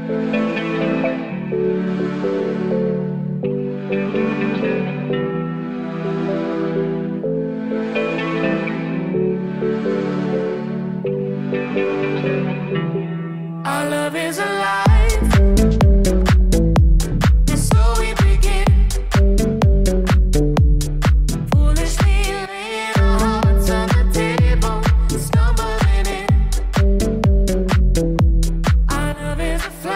Our love is alive, and so we begin. Foolishly laying our hearts on the table, stumbling in. Our love is a fly.